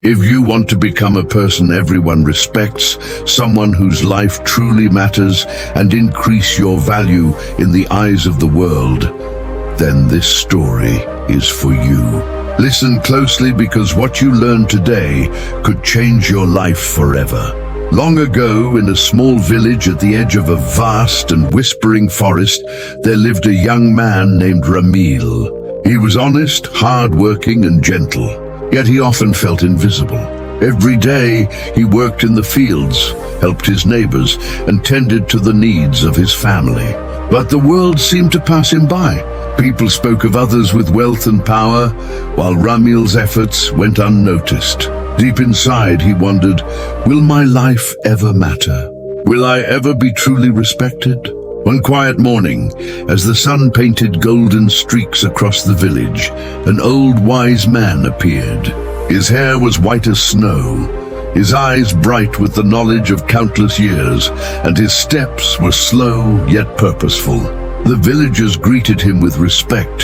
If you want to become a person everyone respects, someone whose life truly matters, and increase your value in the eyes of the world, then this story is for you. Listen closely, because what you learn today could change your life forever. Long ago, in a small village at the edge of a vast and whispering forest, there lived a young man named Rameel. He was honest, hard-working, and gentle. Yet he often felt invisible. Every day he worked in the fields, helped his neighbors, and tended to the needs of his family. But the world seemed to pass him by. People spoke of others with wealth and power, while Rameel's efforts went unnoticed. Deep inside he wondered, will my life ever matter? Will I ever be truly respected? One quiet morning, as the sun painted golden streaks across the village, an old wise man appeared. His hair was white as snow, his eyes bright with the knowledge of countless years, and his steps were slow yet purposeful. The villagers greeted him with respect,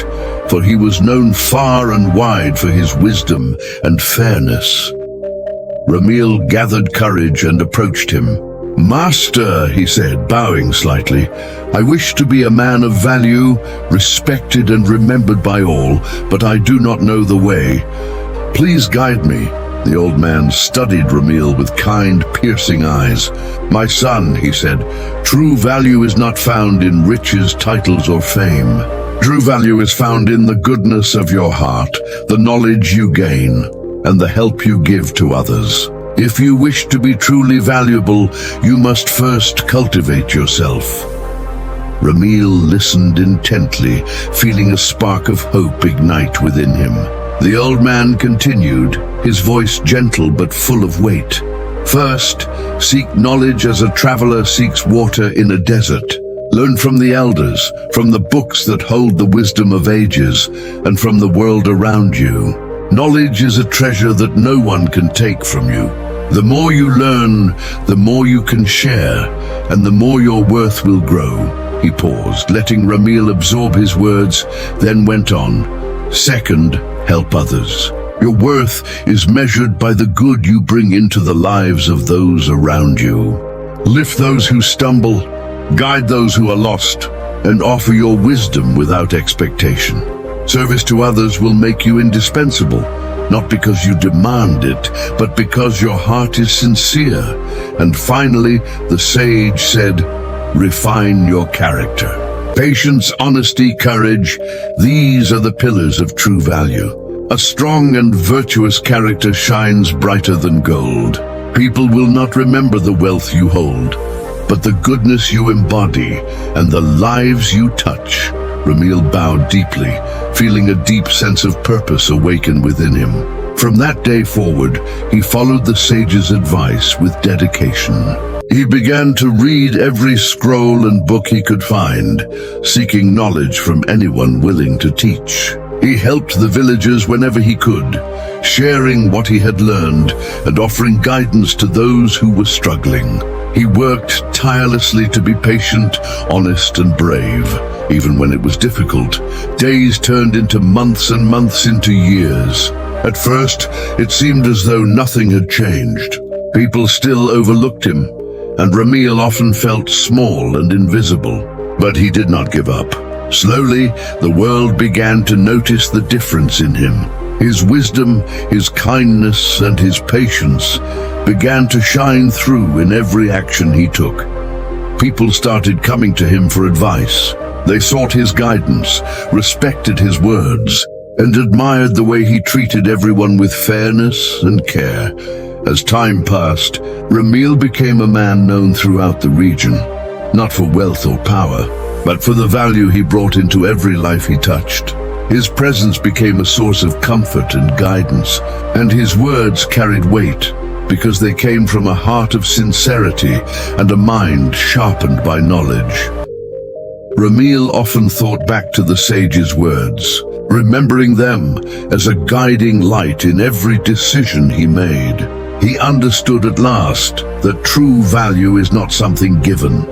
for he was known far and wide for his wisdom and fairness. Rameel gathered courage and approached him. "Master," he said, bowing slightly, "I wish to be a man of value, respected and remembered by all, but I do not know the way. Please guide me." The old man studied Rameel with kind, piercing eyes. "My son," he said, "true value is not found in riches, titles, or fame. True value is found in the goodness of your heart, the knowledge you gain, and the help you give to others. If you wish to be truly valuable, you must first cultivate yourself." Rameel listened intently, feeling a spark of hope ignite within him. The old man continued, his voice gentle but full of weight. "First, seek knowledge as a traveler seeks water in a desert. Learn from the elders, from the books that hold the wisdom of ages, and from the world around you. Knowledge is a treasure that no one can take from you. The more you learn, the more you can share, and the more your worth will grow." He paused, letting Rameel absorb his words, then went on. "Second, help others. Your worth is measured by the good you bring into the lives of those around you. Lift those who stumble, guide those who are lost, and offer your wisdom without expectation. Service to others will make you indispensable, not because you demand it, but because your heart is sincere." And finally, the sage said, "Refine your character. Patience, honesty, courage, these are the pillars of true value. A strong and virtuous character shines brighter than gold. People will not remember the wealth you hold, but the goodness you embody and the lives you touch." Rameel bowed deeply, feeling a deep sense of purpose awaken within him. From that day forward, he followed the sage's advice with dedication. He began to read every scroll and book he could find, seeking knowledge from anyone willing to teach. He helped the villagers whenever he could, sharing what he had learned and offering guidance to those who were struggling. He worked tirelessly to be patient, honest, and brave. Even when it was difficult, days turned into months and months into years. At first, it seemed as though nothing had changed. People still overlooked him, and Rameel often felt small and invisible. But he did not give up. Slowly, the world began to notice the difference in him. His wisdom, his kindness, and his patience began to shine through in every action he took. People started coming to him for advice. They sought his guidance, respected his words, and admired the way he treated everyone with fairness and care. As time passed, Rameel became a man known throughout the region, not for wealth or power, but for the value he brought into every life he touched. His presence became a source of comfort and guidance, and his words carried weight because they came from a heart of sincerity and a mind sharpened by knowledge. Rameel often thought back to the sage's words, remembering them as a guiding light in every decision he made. He understood at last that true value is not something given.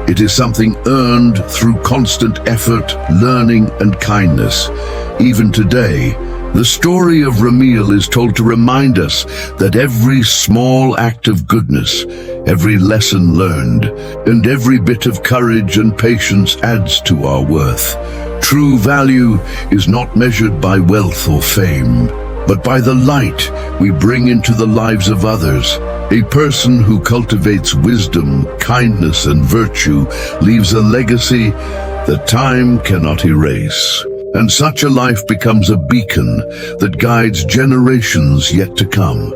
It is something earned through constant effort, learning, and kindness. Even today, The story of Rameel is told to remind us that every small act of goodness, every lesson learned, and every bit of courage and patience adds to our worth. True value is not measured by wealth or fame, but by the light we bring into the lives of others. A person who cultivates wisdom, kindness, and virtue leaves a legacy that time cannot erase. And such a life becomes a beacon that guides generations yet to come.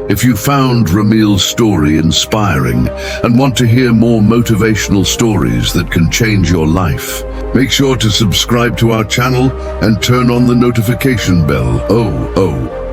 If you found Rameel's story inspiring and want to hear more motivational stories that can change your life, make sure to subscribe to our channel and turn on the notification bell. Oh.